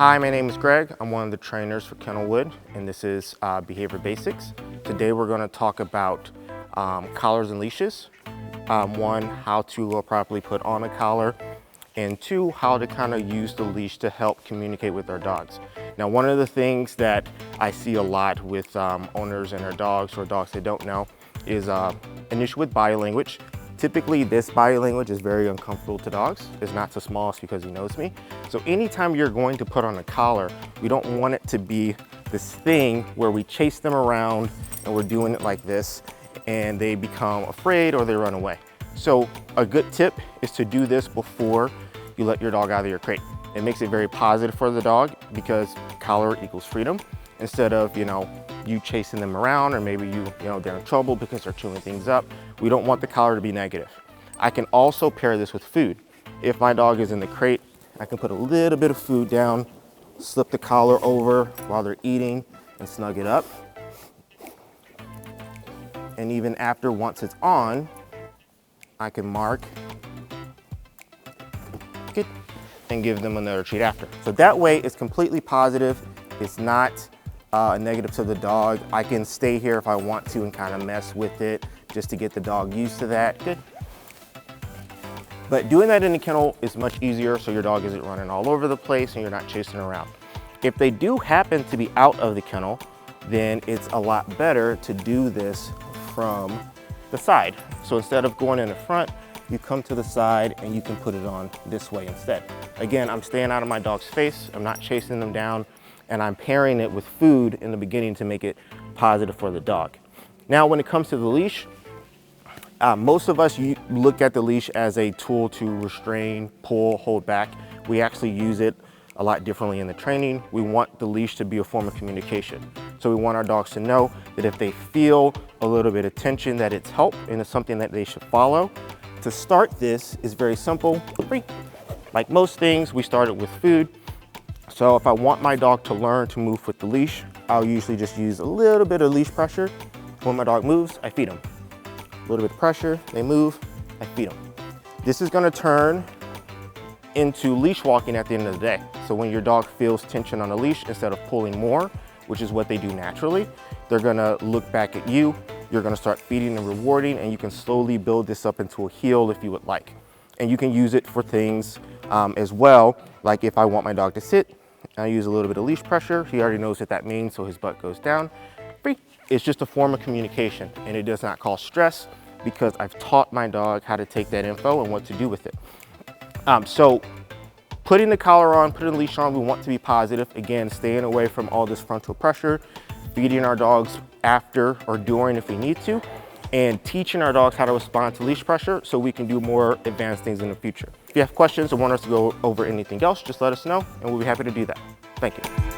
Hi, my name is Greg. I'm one of the trainers for Kennelwood, and this is Behavior Basics. Today we're going to talk about collars and leashes. One, how to properly put on a collar, and two, how to kind of use the leash to help communicate with our dogs. Now, one of the things that I see a lot with owners and their dogs, or dogs they don't know, is an issue with body language. Typically, this body language is very uncomfortable to dogs. It's not so small, it's because he knows me. So anytime you're going to put on a collar, we don't want it to be this thing where we chase them around and we're doing it like this and they become afraid or they run away. So a good tip is to do this before you let your dog out of your crate. It makes it very positive for the dog because collar equals freedom. Instead of, you chasing them around, or maybe they're in trouble because they're chewing things up. We don't want the collar to be negative. I can also pair this with food. If my dog is in the crate, I can put a little bit of food down, slip the collar over while they're eating and snug it up. And even after, once it's on, I can mark it and give them another treat after. So that way it's completely positive. It's not negative to the dog. I can stay here if I want to and kind of mess with it just to get the dog used to that. Good. But doing that in the kennel is much easier, so your dog isn't running all over the place and you're not chasing around. If they do happen to be out of the kennel, then it's a lot better to do this from the side. So instead of going in the front, you come to the side and you can put it on this way instead. Again, I'm staying out of my dog's face. I'm not chasing them down. And I'm pairing it with food in the beginning to make it positive for the dog. Now, when it comes to the leash, most of us look at the leash as a tool to restrain, pull, hold back. We actually use it a lot differently in the training. We want the leash to be a form of communication. So we want our dogs to know that if they feel a little bit of tension, that it's help and it's something that they should follow. To start this is very simple. Like most things, we started with food. So if I want my dog to learn to move with the leash, I'll usually just use a little bit of leash pressure. When my dog moves, I feed them. A little bit of pressure, they move, I feed them. This is gonna turn into leash walking at the end of the day. So when your dog feels tension on a leash, instead of pulling more, which is what they do naturally, they're gonna look back at you, you're gonna start feeding and rewarding, and you can slowly build this up into a heel if you would like. And you can use it for things as well, like if I want my dog to sit, I use a little bit of leash pressure. He already knows what that means, so his butt goes down. Free. It's just a form of communication, and it does not cause stress because I've taught my dog how to take that info and what to do with it. So putting the collar on, putting the leash on, we want to be positive. Again, staying away from all this frontal pressure, feeding our dogs after or during if we need to, and teaching our dogs how to respond to leash pressure so we can do more advanced things in the future. If you have questions or want us to go over anything else, just let us know and we'll be happy to do that. Thank you.